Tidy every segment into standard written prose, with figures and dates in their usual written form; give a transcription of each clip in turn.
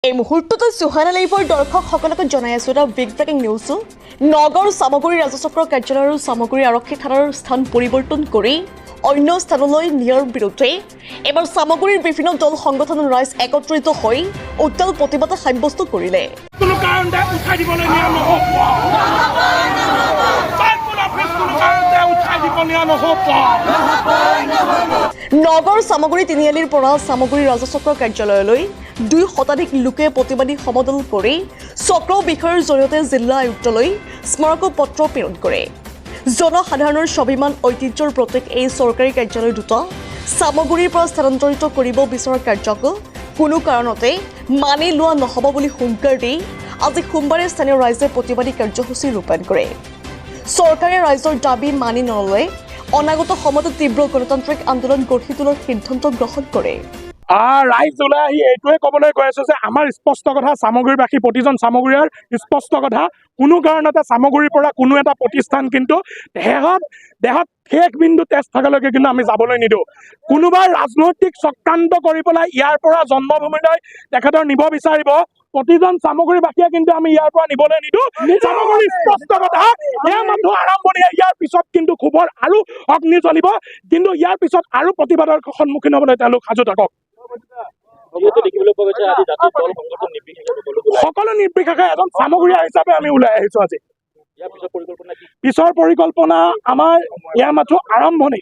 এই মুহূৰ্ততে সুহানা লাইভৰ দৰ্শকসকলক জনাই আছো এটা বিগ ব্ৰেকিং নিউজ। নগৰ সামগ্ৰী ৰাজচক্ৰ কাৰ্যালয় আৰু সামগ্ৰী আৰক্ষী থানাৰ স্থান পৰিৱৰ্তন কৰি অন্য স্থানলৈ নিয়াৰ বিৰুদ্ধে এবাৰ সামগ্ৰীৰ বিভিন্ন দল সংগঠনৰ ৰাইজ একত্ৰিত হৈ উত্তাল প্ৰতিবাদ সাব্যস্ত কৰিলে। নগৰ সামগ্ৰী তিনিআলিৰ পৰা সামগ্ৰী ৰাজচক্ৰ কাৰ্যালয়লৈ 2 শতাধিক লোকে প্ৰতিবাদী সমদল কৰি চক্ৰ বিষয়ৰ জৰিয়তে জিলা আয়ুক্তলৈ স্মাৰক পত্ৰ প্ৰেৰণ কৰে। জনসাধাৰণৰ স্বাভিমান ঐতিহ্যৰ প্ৰতীক এই চৰকাৰী কাৰ্যালয় দুটা সামগ্ৰীৰ পৰা স্থানান্তৰিত কৰিব বিচৰা কাৰ্যক কোনো কাৰণতে মানি লোৱা নহ'ব বুলি হুংকাৰ দি আজি সোমবাৰে স্থানীয় ৰাইজে প্ৰতিবাদী কাৰ্যসূচী ৰূপায়ণ কৰে। চৰকাৰে ৰাইজৰ দাবী মানি নললে অনাগত সময়ত তীব্ৰ গণতান্ত্ৰিক আন্দোলন গঢ়ি তোলাৰ সিদ্ধান্ত গ্ৰহণ কৰে। ৰাইজ ওলাই আহি এইটোৱে ক'বলৈ কৈ আছো যে আমাৰ স্পষ্ট কথা, সামগ্ৰীবাসী প্ৰতিজন সামগ্ৰীয়াৰ স্পষ্ট কথা, কোনো কাৰণতে সামগ্ৰীৰ পৰা কোনো এটা প্ৰতিষ্ঠান কিন্তু দেহত শেষ বিন্দু তেজ থকালৈকে কিন্তু আমি যাবলৈ নিদিওঁ। কোনোবাই ৰাজনৈতিক চক্ৰান্ত কৰি পেলাই ইয়াৰ পৰা জন্মভূমিলৈ তেখেতৰ নিব বিচাৰিব, প্ৰতিজন সামগ্ৰীবাসীয়ে কিন্তু আমি ইয়াৰ পৰা নিবলৈ নিদিওঁ। সামগ্ৰী স্পষ্ট কথা, এয়া মাত্ৰ আৰম্ভণি। ইয়াৰ পিছত কিন্তু ক্ষোভৰ আৰু অগ্নি জ্বলিব, কিন্তু ইয়াৰ পিছত আৰু প্ৰতিবাদৰ সন্মুখীন হ'বলৈ তেওঁলোক সাজু থাকক। সকলো নিৰ্বিশেষে এজন সামগ্ৰীয়া হিচাপে আমি ওলাই আহিছো আজি। পিছৰ পৰিকল্পনা আমাৰ এয়া মাথো আৰম্ভণি,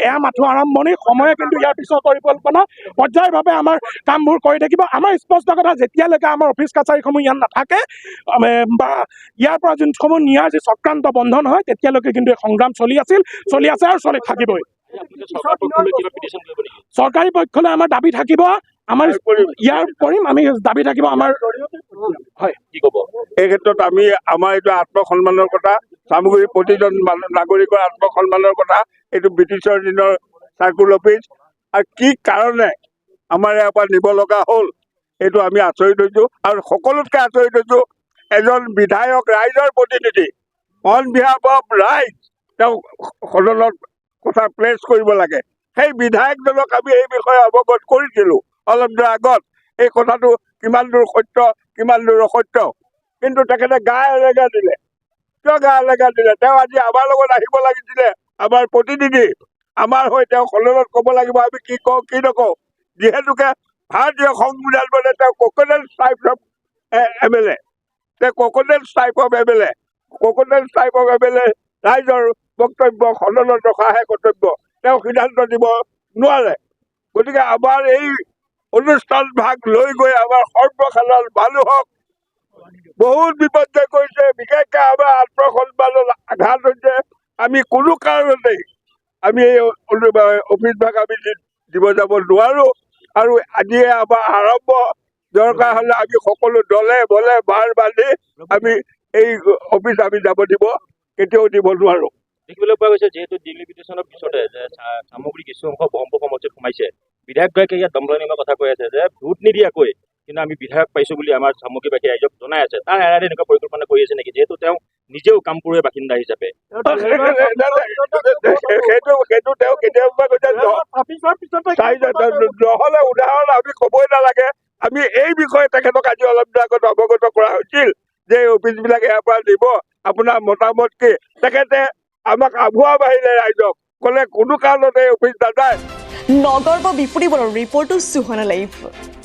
এয়া মাথো আৰম্ভণি। সময়ে কিন্তু ইয়াৰ পিছৰ পৰিকল্পনা পৰ্যায়ভাৱে আমাৰ কামবোৰ কৰি থাকিব। আমাৰ স্পষ্ট কথা, যেতিয়ালৈকে আমাৰ অফিচ কাছাৰীসমূহ ইয়াত নাথাকে বা ইয়াৰ পৰা যোনসমূহ নিয়াৰ যি চক্ৰান্ত বন্ধ নহয়, তেতিয়ালৈকে কিন্তু এই সংগ্ৰাম চলি আছে আৰু চলি থাকিবই। চৰকাৰী পক্ষলৈ আমাৰ দাবী থাকিব, আমাৰ ইয়াৰ কৰিম আমি দাবী থাকিব আমাৰ। হয়, কি ক'ব এই ক্ষেত্ৰত? আমি আমাৰ এইটো আত্মসন্মানৰ কথা, সামগ্ৰী প্ৰতিজন নাগৰিকৰ আত্মসন্মানৰ কথা। এইটো ব্ৰিটিছৰ দিনৰ চাৰ্কুল অফিচ, আৰু কি কাৰণে আমাৰ ইয়াৰ পৰা নিব লগা হ'ল এইটো আমি আচৰিত হৈছো। আৰু সকলোতকৈ আচৰিত হৈছো, এজন বিধায়ক ৰাইজৰ প্ৰতিনিধি অন বিহাফ অফ ৰাইজ তেওঁ সদনত কথা প্লেচ কৰিব লাগে। সেই বিধায়কজনক আমি এই বিষয়ে অৱগত কৰিছিলোঁ অলপ দিনৰ আগত। এই কথাটো কিমান দূৰ সত্য কিমান দূৰ অসত্য, কিন্তু তেখেতে গা এলেগা দিলে। কিয় গা এলেগা দিলে? তেওঁ আজি আমাৰ লগত আহিব লাগিছিলে, আমাৰ প্ৰতিনিধি আমাৰ হৈ তেওঁ সদনত ক'ব লাগিব আমি কি কওঁ কি নকওঁ। যিহেতুকে ভাৰতীয় সংবিধান মানে তেওঁ ক্ৰকডাইল টাইপ অফ MLA, তেওঁ crocodile type of MLA, crocodile type of MLA। ৰাইজৰ বক্তব্য সদনত ৰখাহে কৰ্তব্য, তেওঁ সিদ্ধান্ত দিব নোৱাৰে। গতিকে আমাৰ এই অনুষ্ঠান ভাগ লৈ গৈ আমাৰ সৰ্বসাধাৰণ মানুহক বহুত বিপৰ্যয় কৰিছে, বিশেষকৈ আমাৰ আত্মসন্মানত আঘাত হৈছে। আমি কোনো কাৰণতেই আমি এই অফিচ ভাগ আমি দিব যাব নোৱাৰো। আৰু আজিয়ে আমাৰ আৰম্ভ, দৰকাৰ হ'লে আমি সকলো দলে বলে বাৰ বান্ধি আমি এই অফিচ আমি যাব দিব কেতিয়াও দিব নোৱাৰো। দেখিবলৈ পোৱা গৈছে, যিহেতু দিল্লী পিটিশ্যনৰ পিছতে যে সামগ্ৰী কিছু অংশ ব্ৰহ্মপুৰ সমষ্টিত সোমাইছে, বিধায়কগৰাকীয়ে ইয়াত দমদমা কথা কৈ আছে যে ভোট নিদিয়াকৈ কিন্তু আমি বিধায়ক পাইছো বুলি আমাৰ সামগ্ৰীবাসী ৰাইজক জনাই আছে। তাৰ এৰাৰে এনেকুৱা পৰিকল্পনা কৰি আছে নেকি, যিহেতু তেওঁ নিজেও কামপুৰৰ বাসিন্দা হিচাপে? সেইটো তেওঁ কেতিয়াবা কৈছে, নহ'লে উদাহৰণ আমি ক'বই নালাগে। আমি এই বিষয়ে তেখেতক আজি অলপ দিনৰ আগত অৱগত কৰা হৈছিল যে এই অফিচবিলাক ইয়াৰ পৰা দিব, আপোনাৰ মতামত কি? তেখেতে আমাক আভুৱা বাঢ়িলে, ৰাইজক ক'লে কোনো কাৰণতে এই অফিচ নাযায়। নগৰ বা বিপৰীত ৰিপৰ্ট সুহানা লাইভ।